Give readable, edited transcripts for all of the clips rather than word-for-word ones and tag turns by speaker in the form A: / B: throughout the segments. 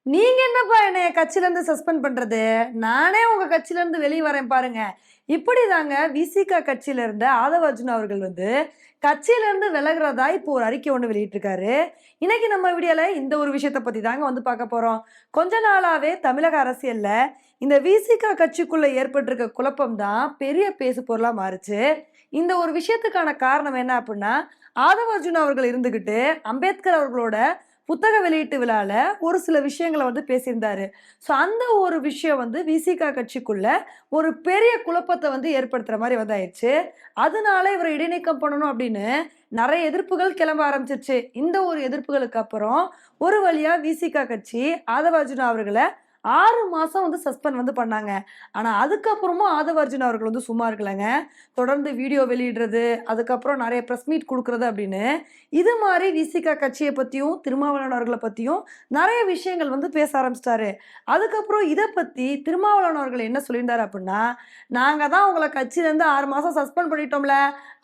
A: நீங்க என்னப்பா என்னைய கட்சியிலேருந்து சஸ்பெண்ட் பண்றது? நானே உங்க கட்சியிலேருந்து வெளிய வரேன் பாருங்க. இப்படிதாங்க விசிக கட்சியில இருந்த ஆதவ அர்ஜுனா அவர்கள் வந்து கட்சியிலேருந்து விலகுறதா இப்போ ஒரு அறிக்கை ஒண்ணு வெளியிட்டிருக்காரு. இன்னைக்கு நம்ம வீடியோல இந்த ஒரு விஷயத்த பத்தி தாங்க வந்து பார்க்க போறோம். கொஞ்ச நாளாவே தமிழக அரசியல்ல இந்த விசிக கட்சிக்குள்ள ஏற்பட்டிருக்க குழப்பம் தான் பெரிய பேசு பொருளா மாறுச்சு. இந்த ஒரு விஷயத்துக்கான காரணம் என்ன அப்டின்னா, ஆதவ அர்ஜுனா அவர்கள் இருந்துகிட்டு அம்பேத்கர் அவர்களோட புத்தக வெளியீட்டு விழால ஒரு சில விஷயங்கள வந்து பேசியிருந்தாரு. ஸோ அந்த ஒரு விஷயம் வந்து விசிக கட்சிக்குள்ள ஒரு பெரிய குழப்பத்த வந்து ஏற்படுத்துற மாரி வந்து ஆயிருச்சு. அதனால இவர இடைநீக்கம் பண்ணணும் அப்படின்னு நெறைய எதிர்ப்புகள் கிளம்ப ஆரம்பிச்சுருச்சு. இந்த ஒரு எதிர்ப்புகளுக்கு அப்புறம் ஒரு வழியா விசிக கட்சி ஆதவ அர்ஜுனா அவர்கள 6 மாசம் வந்து சஸ்பெண்ட் வந்து பண்ணாங்க. ஆனா அதுக்கப்புறமும் ஆதவ அர்ஜுனா அவர்கள் வந்து சும்மா இருக்கலங்க. தொடர்ந்து வீடியோ வெளியிடுறது, அதுக்கப்புறம் நெறைய பிரஸ் மீட் குடுக்குறது அப்படின்னு, இது மாரி விசிக கட்சிய பத்தியும், திருமாவளவன் அவர்கள பத்தியும் நெறைய விஷயங்கள் வந்து பேச ஆரம்பிச்சுட்டாரு. அதுக்கப்புறம் இத பத்தி திருமாவளவன் அவர்கள் என்ன சொல்லியிருந்தாரு அப்புட்ன்னா, "நாங்க தான் உங்கள கட்சியிலேருந்து 6 மாசம் சஸ்பெண்ட் பண்ணிட்டோம்ல.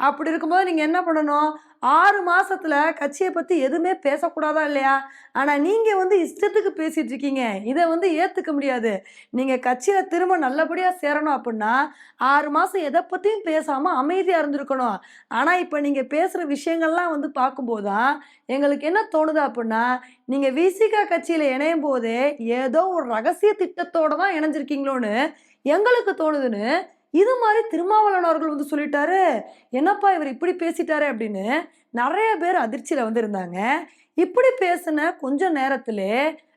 A: அப்படி இருக்கும்போது நீங்க என்ன பண்ணணும்? 6 மாசத்துல கட்சிய பத்தி எதுவுமே பேசக்கூடாதா இல்லையா? ஆனா நீங்க வந்து இஷ்டத்துக்கு பேசிட்டு இருக்கீங்க. இத வந்து ஏத்துக்க முடியாது. நீங்க கட்சியில திரும்ப நல்லபடியா சேரணும் அப்புட்ன்னா, 6 மாசம் எத பத்தியும் பேசாம அமைதியா இருந்திருக்கணும். ஆனா இப்ப நீங்க பேசுற விஷயங்கள்லாம் வந்து பார்க்கும்போது தான், எங்களுக்கு என்ன தோணுது அப்புட்ன்னா, நீங்க விசிக கட்சியில இணையும்போதே, ஏதோ ஒரு ரகசிய திட்டத்தோட தான் இணைஞ்சிருக்கீங்களோன்னு எங்களுக்கு தோணுதுன்னு, இது மாரி திருமாவளவன் அவர்கள் வந்து சொல்லிட்டாரு. என்னப்பா இவரு இப்படி பேசிட்டாரே அப்படின்னு நெறைய பேர் அதிர்ச்சியில வந்து இருந்தாங்க. இப்படி பேசின கொஞ்ச நேரத்திலே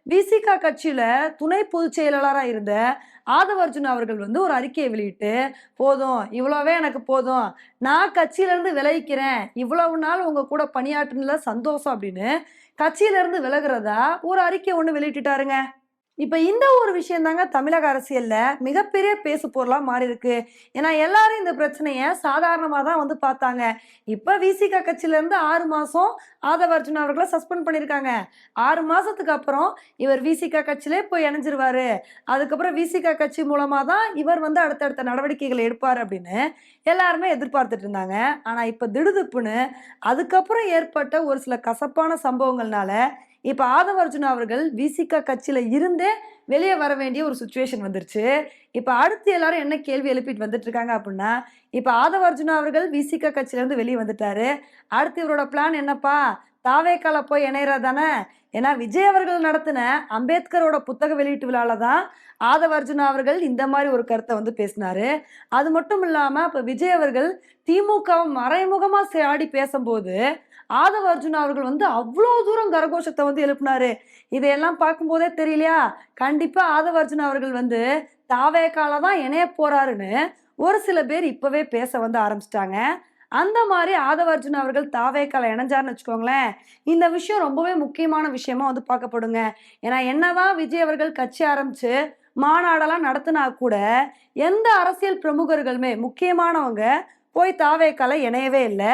A: விசிக கட்சியில துணை பொதுச் செயலாளரா இருந்த ஆதவ அர்ஜுனா அவர்கள் வந்து ஒரு அறிக்கையை வெளியிட்டு, "போதும் இவ்வளவே எனக்கு போதும். நான் கட்சியிலருந்து விலகிக்கிறேன். இவ்வளவு நாள் உங்க கூட பணியாற்றினதுல சந்தோஷம்" அப்படின்னு கட்சியிலருந்து விலகுறதா ஒரு அறிக்கை ஒண்ணு வெளியிட்டுட்டாருங்க. இப்ப இந்த ஒரு விஷயம் தாங்க தமிழக அரசியல்ல மிகப்பெரிய பேசு பொருளா மாறியிருக்கு. ஏன்னா எல்லாரும் இந்த பிரச்சனைய சாதாரணமா தான் வந்து பார்த்தாங்க. இப்ப விசிக கட்சியிலருந்து 6 மாசம் ஆதவ அர்ஜுனா அவர்கள சஸ்பெண்ட் பண்ணியிருக்காங்க. 6 மாசத்துக்கு அப்புறம் இவர் விசிக கட்சியிலே போய் இணைஞ்சிருவாரு. அதுக்கப்புறம் விசிக கட்சி மூலமா தான் இவர் வந்து அடுத்தடுத்த நடவடிக்கைகள் எடுப்பாரு அப்படின்னு எல்லாருமே எதிர்பார்த்துட்டு இருந்தாங்க. ஆனா இப்ப திடுதிப்புன்னு அதுக்கப்புறம் ஏற்பட்ட ஒரு சில கசப்பான சம்பவங்கள்னால இப்ப ஆதவ அர்ஜுனா அவர்கள் விசிக கட்சியில இருந்தே வெளிய வர வேண்டிய ஒரு சிச்சுவேஷன் வந்துருச்சு. இப்ப அடுத்து எல்லாரும் என்ன கேள்வி எழுப்பிட்டு வந்துட்டு இருக்காங்க அப்டின்னா, இப்ப ஆதவ அர்ஜுனா அவர்கள் விசிக கட்சியிலருந்து வெளிய வந்துட்டாரு. அடுத்து இவரோட பிளான் என்னப்பா? தாவேக்கால போய் இணையறது தானே? ஏன்னா விஜய் அவர்கள் நடத்தின அம்பேத்கரோட புத்தக வெளியீட்டு விழால தான் ஆதவ அர்ஜுனா அவர்கள் இந்த மாரி ஒரு கருத்த வந்து பேசினாரு. அது மட்டும் இல்லாம அப்ப விஜய் அவர்கள் திமுகவ மறைமுகமா சாடி பேசம்போது ஆதவ அர்ஜுனா அவர்கள் வந்து அவ்ளோ தூரம் கரகோஷத்த வந்து எழுப்புனாரு. இதையெல்லாம் பார்க்கும்போதே தெரியலையா? கண்டிப்பா ஆதவ அர்ஜுனா அவர்கள் வந்து தாவேகால தான் இணைய போறாருன்னு ஒரு சில பேர் இப்பவே பேச வந்து ஆரம்பிச்சுட்டாங்க. அந்த மாரி ஆதவ அர்ஜுனா அவர்கள் தாவேகால இணைஞ்சாருன்னு வச்சுக்கோங்களேன், இந்த விஷயம் ரொம்பவே முக்கியமான விஷயமா வந்து பார்க்கப்படுங்க. ஏன்னா என்னதான் விஜய் அவர்கள் கட்சி ஆரம்பிச்சு மாநாடெல்லாம் நடத்தினா கூட, எந்த அரசியல் பிரமுகர்களுமே முக்கியமானவங்க போய் தாவேகால இணையவே இல்ல.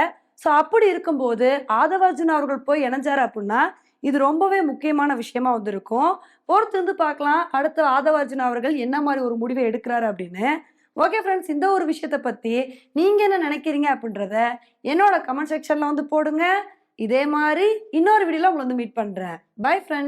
A: ஸோ அப்படி இருக்கும்போது, ஆதவ அர்ஜுனா அவர்கள் போய் இணைஞ்சாரு அப்புட்ன்னா, இது ரொம்பவே முக்கியமான விஷயமா வந்து இருக்கும். பொறுத்திருந்து பார்க்கலாம். அடுத்து ஆதவ அர்ஜுனா அவர்கள் என்ன மாரி ஒரு முடிவ எடுக்குறாரு அப்படின்னு. ஓகே ஃபிரெண்ட்ஸ், இந்த ஒரு விஷயத்த பத்தி நீங்க என்ன நினைக்கிறீங்க அப்படின்றத என்னோட கமெண்ட் செக்ஷன்ல வந்து போடுங்க. இதே மாரி இன்னொரு வீடியோல உங்கள வந்து மீட் பண்றேன். Bye friends.